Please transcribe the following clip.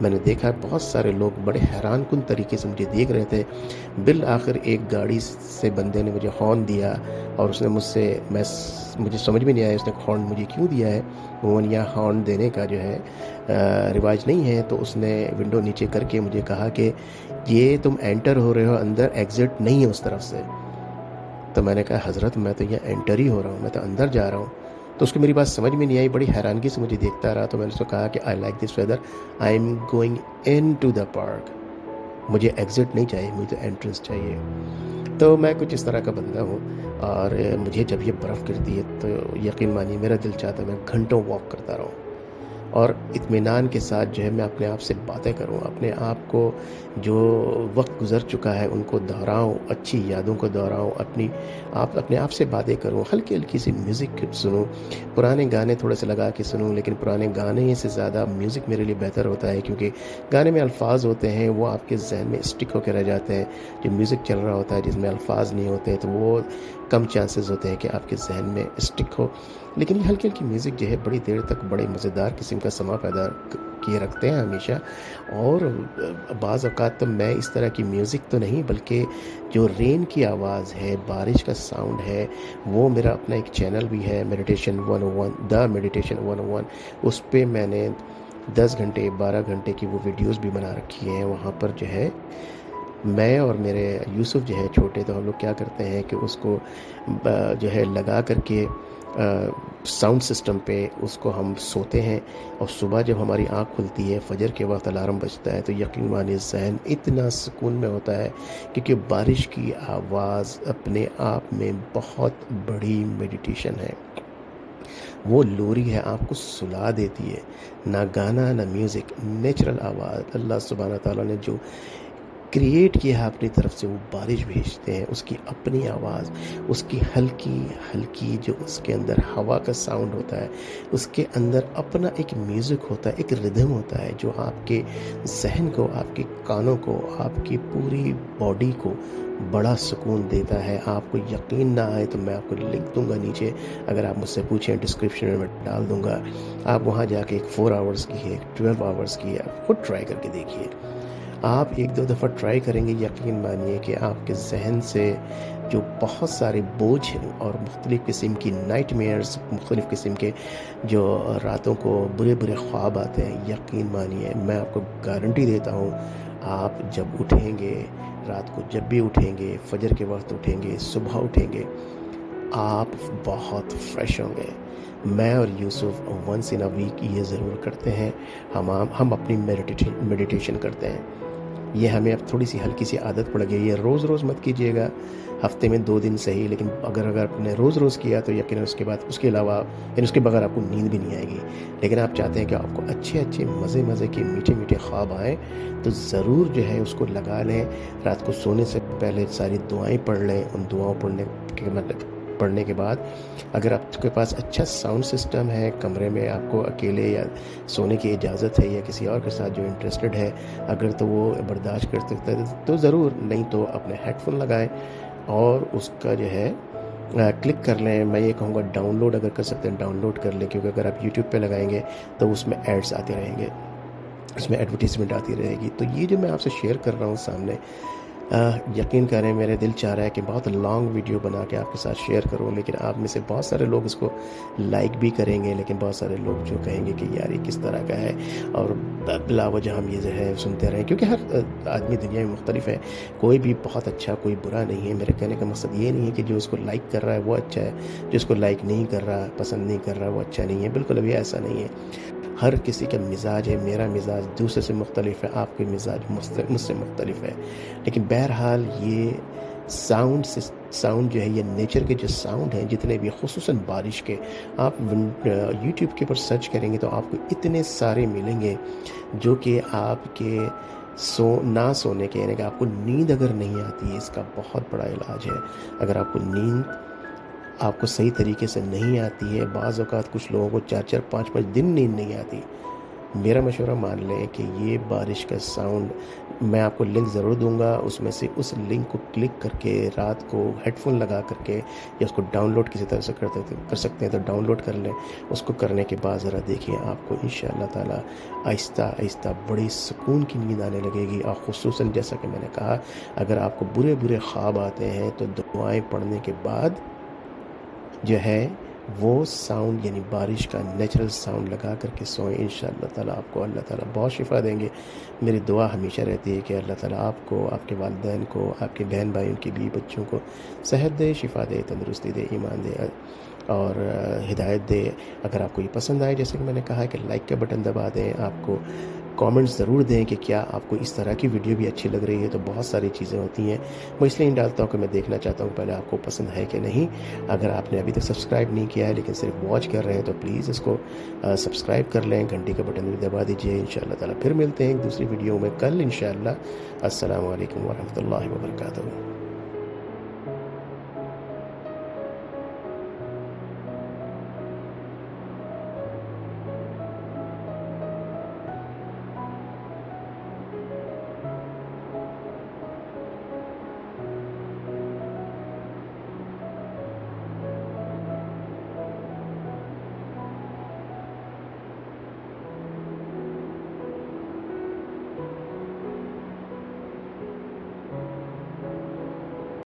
میں نے دیکھا بہت سارے لوگ بڑے حیران کن طریقے سے مجھے دیکھ رہے تھے۔ بالآخر ایک گاڑی سے بندے نے مجھے ہارن دیا اور اس نے مجھے سمجھ میں نہیں آیا اس نے ہارن مجھے کیوں دیا ہے۔ عموماً یہاں ہارن دینے کا جو ہے رواج نہیں ہے، تو اس نے ونڈو نیچے کر کے مجھے کہا کہ یہ تم انٹر ہو رہے ہو، اندر ایگزٹ نہیں ہے اس طرف سے۔ تو میں نے کہا حضرت میں تو یہ انٹر ہی ہو رہا ہوں، میں تو اندر جا رہا ہوں۔ تو اس کو میری بات سمجھ میں نہیں آئی، بڑی حیرانگی سے مجھے دیکھتا رہا۔ تو میں نے اس کو کہا کہ I like this weather, I am going in to the park, مجھے ایگزٹ نہیں چاہیے، مجھے انٹرنس چاہیے۔ تو میں کچھ اس طرح کا بندہ ہوں، اور مجھے جب یہ برف گرتی ہے تو یقین مانیے میرا دل چاہتا ہے میں گھنٹوں واک کرتا رہوں اور اطمینان کے ساتھ جو ہے میں اپنے آپ سے باتیں کروں، اپنے آپ کو جو وقت گزر چکا ہے ان کو دہراؤں، اچھی یادوں کو دہراؤں، اپنے آپ سے باتیں کروں، ہلکی ہلکی سی میوزک سنوں، پرانے گانے تھوڑے سے لگا کے سنوں، لیکن پرانے گانے سے زیادہ میوزک میرے لیے بہتر ہوتا ہے، کیونکہ گانے میں الفاظ ہوتے ہیں وہ آپ کے ذہن میں اسٹک ہو کے رہ جاتے ہیں۔ جو میوزک چل رہا ہوتا ہے جس میں الفاظ نہیں ہوتے تو وہ کم چانسز ہوتے ہیں کہ آپ کے ذہن میں اسٹک ہو، لیکن یہ ہلکی ہلکی میوزک جو ہے بڑی دیر تک بڑے مزیدار قسم کا سما پیدا کیے رکھتے ہیں ہمیشہ۔ اور بعض اوقات تو میں اس طرح کی میوزک تو نہیں، بلکہ جو رین کی آواز ہے، بارش کا ساؤنڈ ہے، وہ میرا اپنا ایک چینل بھی ہے میڈیٹیشن 101، دا میڈیٹیشن 101، اس پہ میں نے 10 گھنٹے 12 گھنٹے کی وہ ویڈیوز بھی بنا رکھی ہیں۔ وہاں پر جو ہے میں اور میرے یوسف جو ہے چھوٹے، تو ہم لوگ کیا کرتے ہیں کہ اس کو جو ہے لگا کر کے ساؤنڈ سسٹم پہ اس کو ہم سوتے ہیں، اور صبح جب ہماری آنکھ کھلتی ہے فجر کے وقت الارم بجتا ہے تو یقین مانیے ذہن اتنا سکون میں ہوتا ہے، کیونکہ بارش کی آواز اپنے آپ میں بہت بڑی میڈیٹیشن ہے۔ وہ لوری ہے، آپ کو سلا دیتی ہے، نہ گانا نہ میوزک، نیچرل آواز اللہ سبحانہ تعالیٰ نے جو کریٹ کیا ہے اپنی طرف سے، وہ بارش بھیجتے ہیں، اس کی اپنی آواز، اس کی ہلکی ہلکی جو اس کے اندر ہوا کا ساؤنڈ ہوتا ہے، اس کے اندر اپنا ایک میوزک ہوتا ہے، ایک ردھم ہوتا ہے جو آپ کے ذہن کو، آپ کے کانوں کو، آپ کی پوری باڈی کو بڑا سکون دیتا ہے۔ آپ کو یقین نہ آئے تو میں آپ کو لنک دوں گا نیچے، اگر آپ مجھ سے پوچھیں ڈسکرپشن میں ڈال دوں گا، آپ وہاں جا کے ایک 4 آورس کی ہے، ایک 12 آورس کی ہے، آپ خود ٹرائی کر کے دیکھیے۔ آپ ایک دو دفعہ ٹرائی کریں گے، یقین مانیے کہ آپ کے ذہن سے جو بہت سارے بوجھ ہیں اور مختلف قسم کی نائٹ میئرز، مختلف قسم کے جو راتوں کو برے برے خواب آتے ہیں، یقین مانیے میں آپ کو گارنٹی دیتا ہوں، آپ جب اٹھیں گے، رات کو جب بھی اٹھیں گے، فجر کے وقت اٹھیں گے، صبح اٹھیں گے، آپ بہت فریش ہوں گے۔ میں اور یوسف ونس ان اے ویک یہ ضرور کرتے ہیں، ہم اپنی میڈیٹیشن کرتے ہیں۔ یہ ہمیں اب تھوڑی سی ہلکی سی عادت پڑ گئی ہے، روز روز مت کیجیے گا، ہفتے میں 2 دن صحیح، لیکن اگر آپ نے روز روز کیا تو یقیناً اس کے بعد اس کے علاوہ یعنی اس کے بغیر آپ کو نیند بھی نہیں آئے گی۔ لیکن آپ چاہتے ہیں کہ آپ کو اچھے اچھے مزے مزے کے میٹھے میٹھے خواب آئیں تو ضرور جو ہے اس کو لگا لیں، رات کو سونے سے پہلے ساری دعائیں پڑھ لیں، ان دعاؤں پڑھنے کے بعد اگر آپ کے پاس اچھا ساؤنڈ سسٹم ہے، کمرے میں آپ کو اکیلے یا سونے کی اجازت ہے یا کسی اور کے ساتھ جو انٹرسٹڈ ہے اگر تو وہ برداشت کر سکتا ہے تو ضرور، نہیں تو اپنے ہیڈ فون لگائیں اور اس کا جو ہے کلک کر لیں۔ میں یہ کہوں گا ڈاؤن لوڈ اگر کر سکتے ہیں ڈاؤن لوڈ کر لیں، کیونکہ اگر آپ یوٹیوب پہ لگائیں گے تو اس میں ایڈز آتے رہیں گے، اس میں ایڈورٹیزمنٹ آتی رہے گی۔ تو یہ جو میں آپ سے شیئر کر رہا ہوں سامنے، یقین کریں میرے دل چاہ رہا ہے کہ بہت لانگ ویڈیو بنا کے آپ کے ساتھ شیئر کروں، لیکن آپ میں سے بہت سارے لوگ اس کو لائک بھی کریں گے، لیکن بہت سارے لوگ جو کہیں گے کہ یار یہ کس طرح کا ہے، اور بلا وجہ ہم یہ جو ہے سنتے رہیں، کیونکہ ہر آدمی دنیا میں مختلف ہے، کوئی بھی بہت اچھا کوئی برا نہیں ہے۔ میرے کہنے کا مقصد یہ نہیں ہے کہ جو اس کو لائک کر رہا ہے وہ اچھا ہے، جو اس کو لائک نہیں کر رہا، پسند نہیں کر رہا، وہ اچھا نہیں ہے، بالکل ابھی ایسا نہیں ہے۔ ہر کسی کا مزاج ہے، میرا مزاج دوسرے سے مختلف ہے، آپ کے مزاج مجھ سے مختلف ہے، لیکن بہرحال یہ ساؤنڈ جو ہے، یہ نیچر کے جو ساؤنڈ ہیں جتنے بھی، خصوصاً بارش کے، آپ یوٹیوب کے اوپر سرچ کریں گے تو آپ کو اتنے سارے ملیں گے جو کہ آپ کے نہ سونے کے، یعنی کہ آپ کو نیند اگر نہیں آتی ہے، اس کا بہت بڑا علاج ہے۔ اگر آپ کو نیند آپ کو صحیح طریقے سے نہیں آتی ہے، بعض اوقات کچھ لوگوں کو 4 4 5 5 دن نیند نہیں آتی، میرا مشورہ مان لیں کہ یہ بارش کا ساؤنڈ، میں آپ کو لنک ضرور دوں گا، اس میں سے اس لنک کو کلک کر کے رات کو ہیڈ فون لگا کر کے یا اس کو ڈاؤن لوڈ کسی طرح سے کر سکتے ہیں تو ڈاؤن لوڈ کر لیں. اس کو کرنے کے بعد ذرا دیکھیں آپ کو انشاءاللہ تعالی آہستہ آہستہ بڑی سکون کی نیند آنے لگے گی. اور خصوصاً جیسا کہ میں نے کہا، اگر آپ کو برے برے خواب آتے ہیں تو دعائیں پڑھنے کے بعد جو ہے وہ ساؤنڈ یعنی بارش کا نیچرل ساؤنڈ لگا کر کے سوئیں. انشاءاللہ تعالیٰ آپ کو اللہ تعالیٰ بہت شفا دیں گے. میری دعا ہمیشہ رہتی ہے کہ اللہ تعالیٰ آپ کو، آپ کے والدین کو، آپ کے بہن بھائیوں کے بھی بچوں کو صحت دے، شفا دے، تندرستی دے، ایمان دے اور ہدایت دے. اگر آپ کو یہ پسند آئے، جیسے کہ میں نے کہا کہ لائک کا بٹن دبا دیں. آپ کو کامنٹس ضرور دیں کہ کیا آپ کو اس طرح کی ویڈیو بھی اچھی لگ رہی ہے. تو بہت ساری چیزیں ہوتی ہیں، میں اس لیے نہیں ڈالتا ہوں کہ میں دیکھنا چاہتا ہوں پہلے آپ کو پسند ہے کہ نہیں. اگر آپ نے ابھی تک سبسکرائب نہیں کیا ہے لیکن صرف واچ کر رہے ہیں تو پلیز اس کو سبسکرائب کر لیں، گھنٹی کا بٹن بھی دبا دیجئے. انشاءاللہ تعالیٰ پھر ملتے ہیں ایک دوسری ویڈیو میں کل انشاءاللہ. السلام علیکم ورحمۃ اللہ وبرکاتہ.